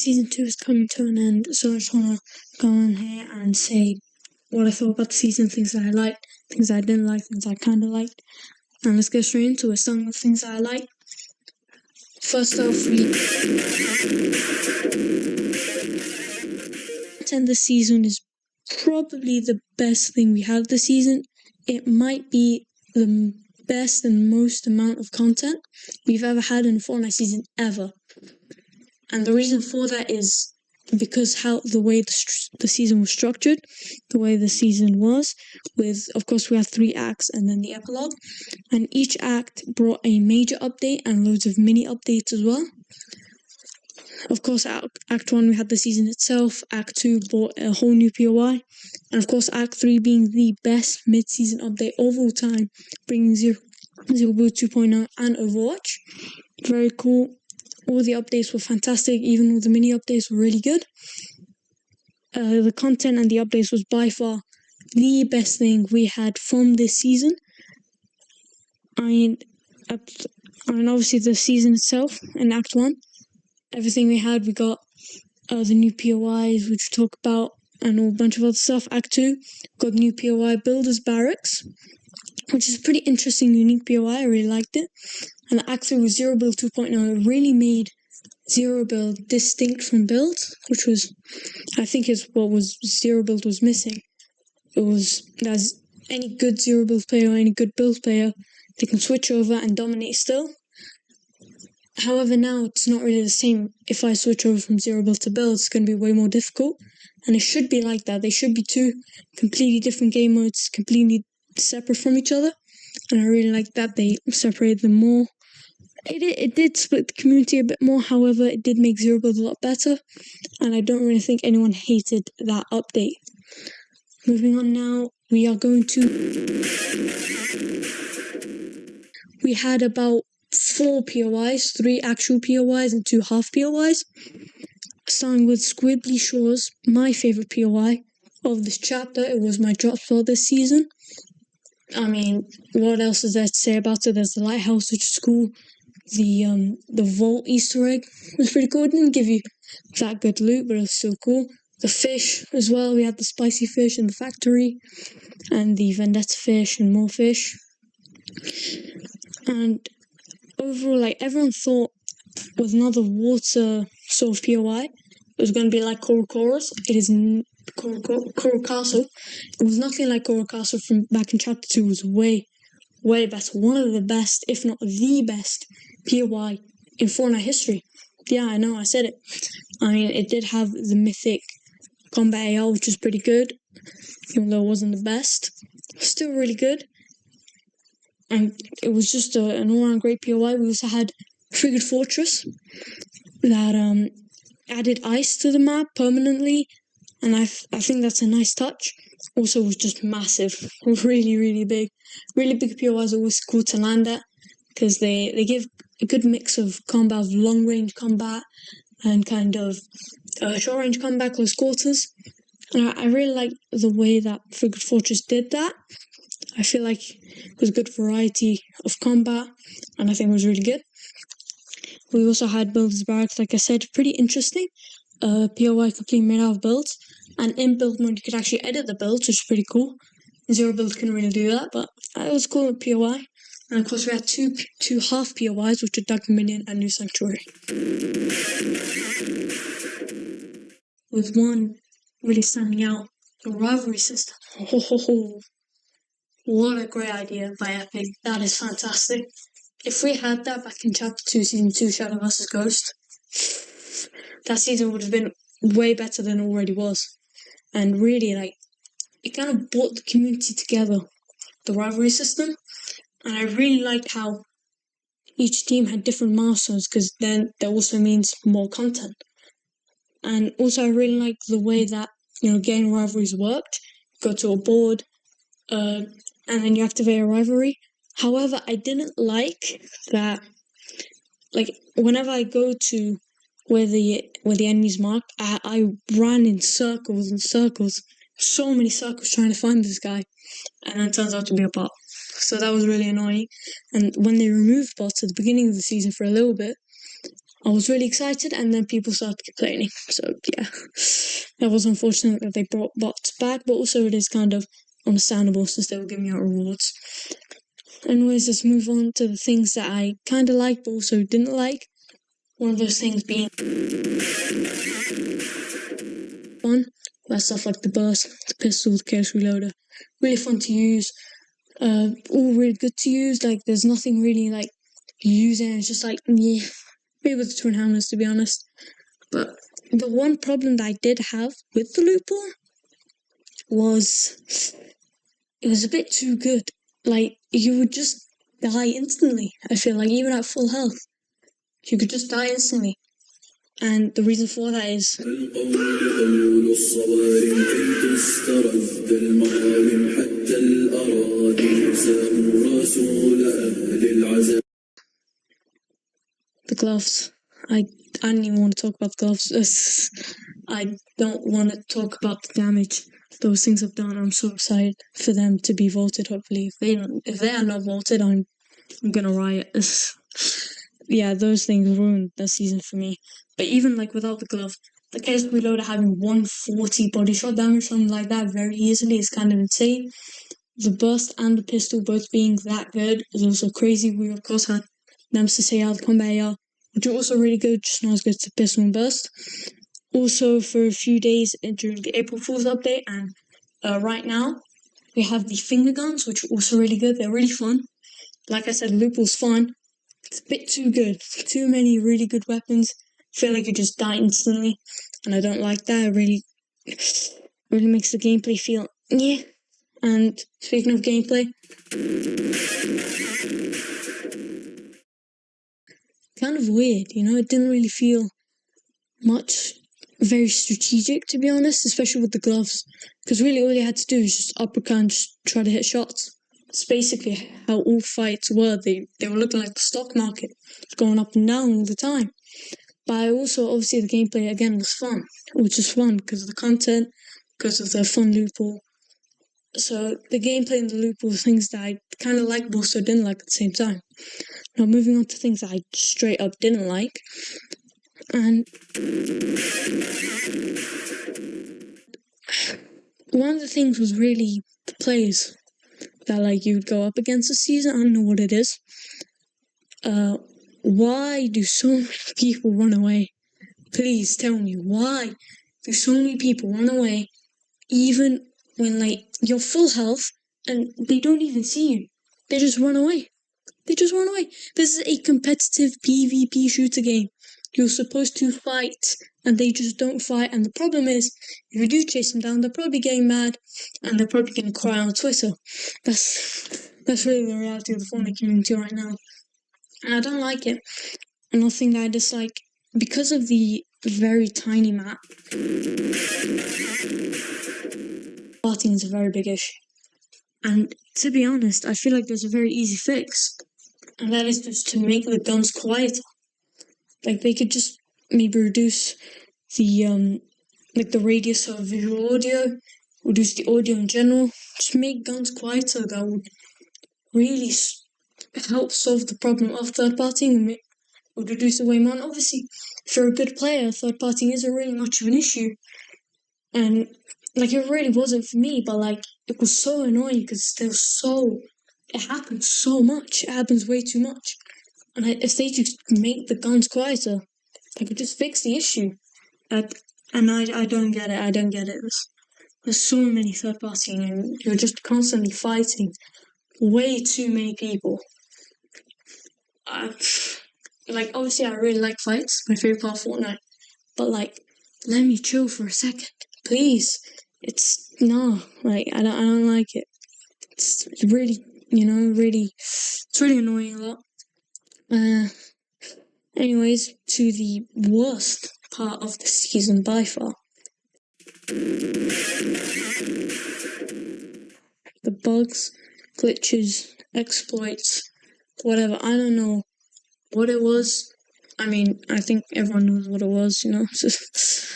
Season 2 is coming to an end, so I just want to go on here and say what I thought about the season, things that I liked, things that I didn't like, things I kind of liked. And let's get straight into it. Some of the things that I liked. First off, this season is probably the best thing we have this season. It might be the best and most amount of content we've ever had in a Fortnite season ever. And the reason for that is because the way the season was structured, the way the season was, with, of course, we had 3 acts and then the epilogue, and each act brought a major update and loads of mini updates as well. Of course, Act 1, we had the season itself. Act 2 brought a whole new POI. And of course, Act 3 being the best mid-season update of all time, bringing Zero Build 2.0 and Overwatch. Very cool. All the updates were fantastic, even all the mini updates were really good. The content and the updates was by far the best thing we had from this season. And obviously the season itself in Act 1, everything we got the new POIs, which we talk about, and a bunch of other stuff. Act 2 got new POI, Builder's Barracks, which is a pretty interesting, unique POI. I really liked it. And Act 3 was Zero Build 2.0. It really made Zero Build distinct from Build, which was, I think, is what was Zero Build was missing. It was, as any good Zero Build player or any good Build player, they can switch over and dominate still. However, now it's not really the same. If I switch over from Zero Build to Build, it's going to be way more difficult. And it should be like that. They should be 2 completely different game modes, completely separate from each other. And I really like that they separated them more. It did split the community a bit more, however, it did make Zero Build a lot better, and I don't really think anyone hated that update. Moving on now, we had about 4 POIs, 3 actual POIs and 2 half POIs, starting with Squibbly Shores, my favourite POI of this chapter. It was my drop spot this season. I mean, what else is there to say about it? There's the lighthouse, which is cool. The vault Easter egg was pretty cool. It didn't give you that good loot, but it was still cool. The fish as well. We had the spicy fish in the factory, and the vendetta fish and more fish. And overall, everyone thought with another water sort of POI, it was going to be like Coral Chorus. It is Coral Castle. It was nothing like Coral Castle from back in Chapter 2. It was way better. One of the best, if not the best, POI in Fortnite history. Yeah, I know, I said it. I mean, it did have the mythic combat AR, which was pretty good, even though it wasn't the best. Still really good. And it was just an all-around great POI. We also had Triggered Fortress that added ice to the map permanently, and I think that's a nice touch. Also, it was just massive, really, really big. Really big POIs are always cool to land at, because they give a good mix of combat, of long-range combat, and kind of short-range combat, close quarters. And I really like the way that Triggered Fortress did that. I feel like it was a good variety of combat, and I think it was really good. We also had Builder's Barracks, like I said, pretty interesting. POI completely made out of builds. And in build mode, you could actually edit the builds, which is pretty cool. Zero Build couldn't really do that, but it was cool with POI. And of course, we had two half POIs, which are Dark Dominion and New Sanctuary. With one really standing out, the rivalry system. What a great idea by Epic. That is fantastic. If we had that back in Chapter 2, Season 2, Shadow vs. Ghost, that season would have been way better than it already was. And really, it kind of brought the community together, the rivalry system. And I really liked how each team had different milestones, because then that also means more content. And also, I really liked the way that, game rivalries worked. You go to a board, and then you activate a rivalry. However, I didn't like that, whenever I go to where the enemy's marked, I ran in circles and circles, so many circles trying to find this guy, and it turns out to be a bot. So that was really annoying. And when they removed bots at the beginning of the season for a little bit, I was really excited, and then people started complaining. So yeah, that was unfortunate that they brought bots back, but also it is kind of understandable since they were giving out rewards. Anyways, let's move on to the things that I kind of liked but also didn't like. One of those things being fun. That stuff like the burst, the pistol, the chaos reloader. Really fun to use. All really good to use. Like, there's nothing really like you use it and it's just like, yeah. Maybe with the twin hammers, to be honest. But the one problem that I did have with the loot pool was it was a bit too good. Like, you would just die instantly. I feel like even at full health, you could just die instantly. And the reason for that is the gloves. I didn't even want to talk about the gloves. I don't want to talk about the damage those things have done. I'm so excited for them to be voted. Hopefully, if they are not voted, I'm gonna riot. Yeah, those things ruined the season for me. But even like without the glove, the case reloader having 140 body shot damage, something like that, very easily is kind of insane. The burst and the pistol both being that good is also crazy. We of course had Nemesis AR, the combat AR, which are also really good, just not as good as the pistol and burst. Also, for a few days during the April Fool's update, and right now, we have the finger guns, which are also really good. They're really fun. Like I said, loot pool's fun. It's a bit too good. Too many really good weapons. I feel like you just die instantly, and I don't like that. It really makes the gameplay feel yeah. And speaking of gameplay, kind of weird, it didn't really feel much very strategic, to be honest, especially with the gloves, because really all you had to do was just uppercut and just try to hit shots. It's basically how all fights were. They were looking like the stock market, going up and down all the time. But also, obviously, the gameplay again was fun, which is fun because of the content, because of the fun loot pool. So the gameplay and the loot pool are things that I kind of liked but also didn't like at the same time. Now moving on to things that I straight up didn't like. And one of the things was really the players that like you would go up against this season. I don't know what it is. Why do so many people run away? Please tell me, why do so many people run away even when like you're full health and they don't even see you? They just run away. This is a competitive PvP shooter game. You're supposed to fight, and they just don't fight. And the problem is, if you do chase them down, they're probably getting mad, and they're probably going to cry on Twitter. That's really the reality of the Fortnite community right now. And I don't like it. Another thing that I dislike, because of the very tiny map, parting is a very big issue. And to be honest, I feel like there's a very easy fix. And that is just to make the guns quieter. Like, they could just maybe reduce the radius of visual audio, reduce the audio in general, just make guns quieter. That would really help solve the problem of third partying and would reduce the way more. Obviously, if you're a good player, third partying isn't really much of an issue. And, like, it really wasn't for me, but, like, it was so annoying because it happens so much. It happens way too much. And if they just make the guns quieter, they could just fix the issue. I don't get it. There's so many third partying and you're just constantly fighting way too many people. Obviously I really like fights, my favorite part of Fortnite. But let me chill for a second, please. I don't like it. It's really, it's really annoying a lot. Anyways, to the worst part of the season by far. The bugs, glitches, exploits, whatever. I don't know what it was. I mean, I think everyone knows what it was, It's just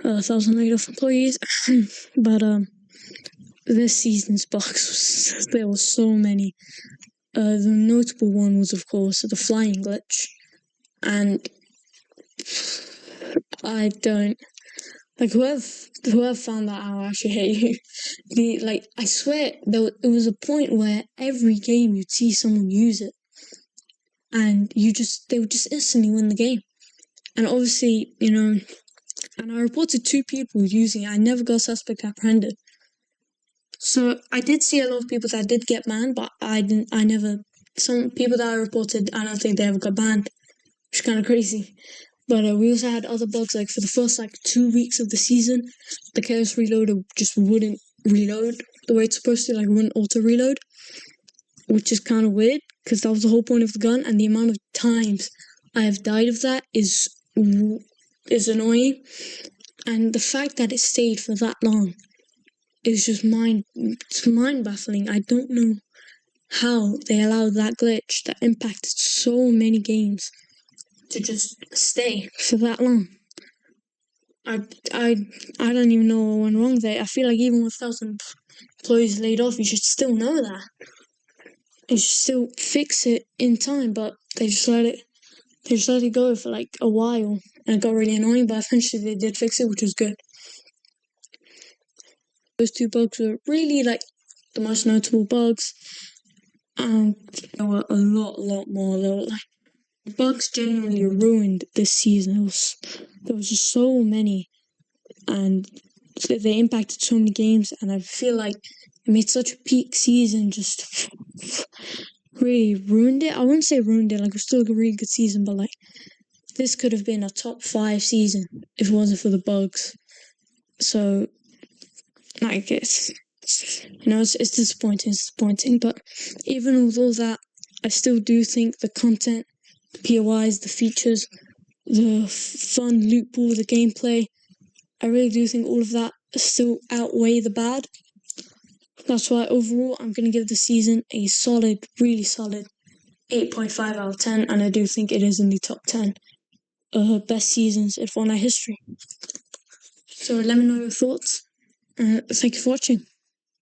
1,000 laid-off employees. But this season's bugs, there were so many. The notable one was, of course, the flying glitch. And I don't. Like whoever found that out, I actually hate you. I swear it was a point where every game you'd see someone use it, and they would just instantly win the game. And obviously, and I reported 2 people using it. I never got suspect apprehended. So I did see a lot of people that did get banned, but some people that I reported, I don't think they ever got banned, which is kind of crazy. But we also had other bugs, like for the first 2 weeks of the season, the Chaos Reloader just wouldn't reload the way it's supposed to, wouldn't auto reload, which is kind of weird because that was the whole point of the gun, and the amount of times I have died of that is annoying, and the fact that it stayed for that long is just mind baffling. I don't know how they allowed that glitch that impacted so many games to just stay for that long. I don't even know what went wrong there. I feel like even with 1,000 employees laid off, you should still know that. You should still fix it in time, but they just let it go for a while, and it got really annoying, but eventually they did fix it, which was good. Those 2 bugs were really the most notable bugs, and there were a lot more. There were bugs genuinely ruined this season. There was just so many, and they impacted so many games, and I feel like it made such a peak season, just really ruined it. I wouldn't say ruined it, it was still a really good season, but this could have been a top 5 season if it wasn't for the bugs. So it's disappointing, but even with all that, I still do think the content, the POIs, the features, the fun loot pool, the gameplay, I really do think all of that still outweigh the bad. That's why overall I'm going to give the season a solid, really solid 8.5 out of 10, and I do think it is in the top 10 best seasons in Fortnite history. So let me know your thoughts. Thank you for watching.